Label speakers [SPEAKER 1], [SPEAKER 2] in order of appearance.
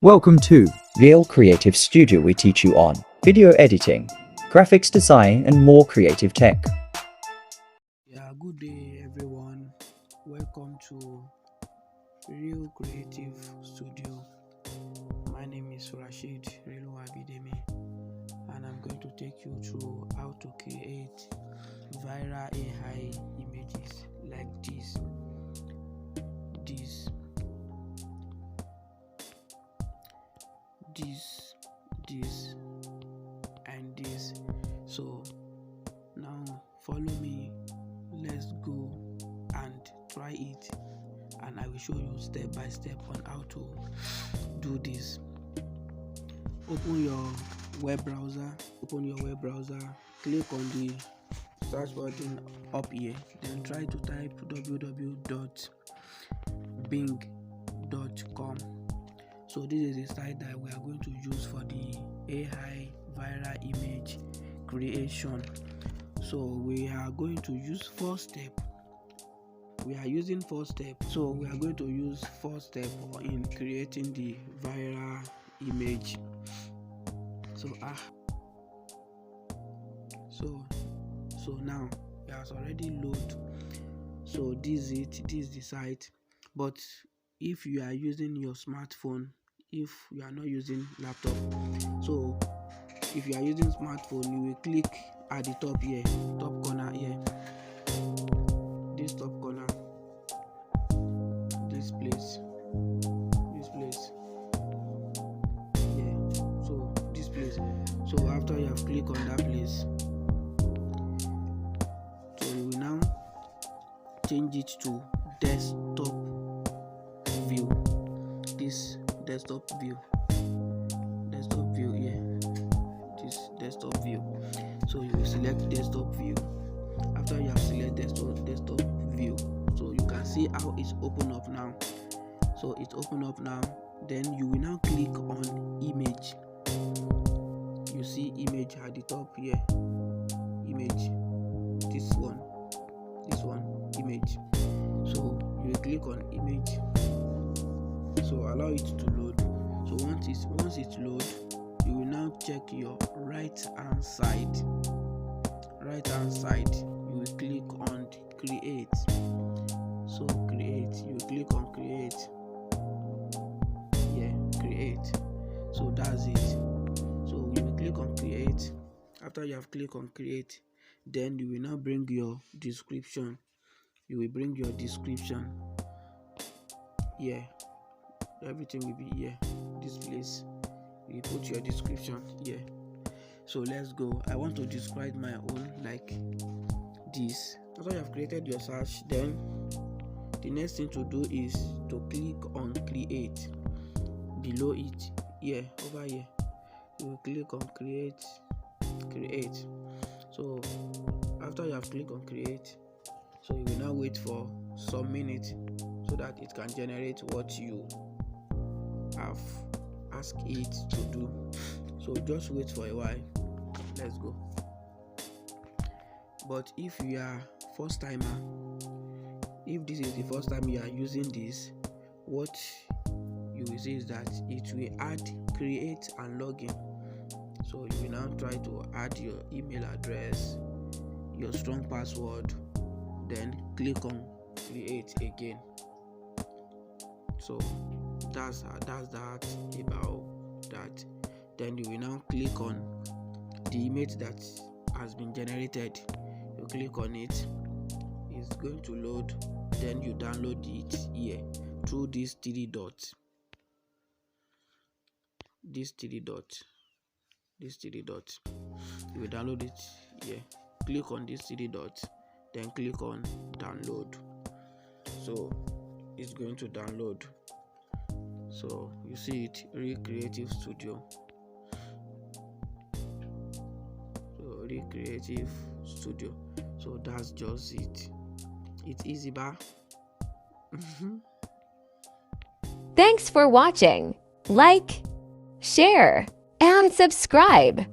[SPEAKER 1] Welcome to
[SPEAKER 2] Real Creative Studio. We teach you on video editing, graphics design, and more creative tech.
[SPEAKER 3] Yeah, good day everyone. Welcome to Real Creative Studio. My name is Rashid Relu Abidemi, and I'm going to take you through how to create viral AI images like this, and this. So now follow me. Let's go and try it, and I will show you step by step on how to do this. Open your web browser, click on the search button up here, then try to type www.bing.com. so this is the site that we are going to use for the AI viral image creation. So we are going to use four steps. We are using four steps. So we are going to use four steps in creating the viral image. So now it has already loaded. So this is it. This is the site. But if you are using your smartphone, if you are not using laptop, so if you are using smartphone, you will click at the top here, top corner here, this top corner, this place, yeah, so this place. So after you have clicked on that place, so you will now change it to desktop view. This desktop view here, this desktop view. So you will select desktop view. After you have selected desktop view, so you can see how it's open up now. So it's open up now. Then you will now click on image. You see image at the top here, image, this one image. So you will click on image. So allow it to load. So once it's load, you will now check your right hand side. You will click on create. So create, you will click on create. Yeah, create. So that's it. So you will click on create. After you have clicked on create, then you will now bring your description. Yeah, everything will be here. This place, you put your description here. So let's go. I want to describe my own like this. After you have created your search, then the next thing to do is to click on create. Below it, here, over here, you will click on create. So after you have clicked on create, so you will now wait for some minutes so that it can generate what you have asked it to do. So just wait for a while. Let's go. But if you are first timer, if this is the first time you are using this, what you will see is that it will add create and login. So you will now try to add your email address, your strong password, then click on create again. So that's that about that. Then you will now click on the image that has been generated. You click on it, it's going to load. Then you download it here through this three dots. You will download it here. Click on this three dots, then click on download. So it's going to download. So you see it, Real Creative Studio. So that's just it. It's easy, ba.
[SPEAKER 4] Thanks for watching. Like, share, and subscribe.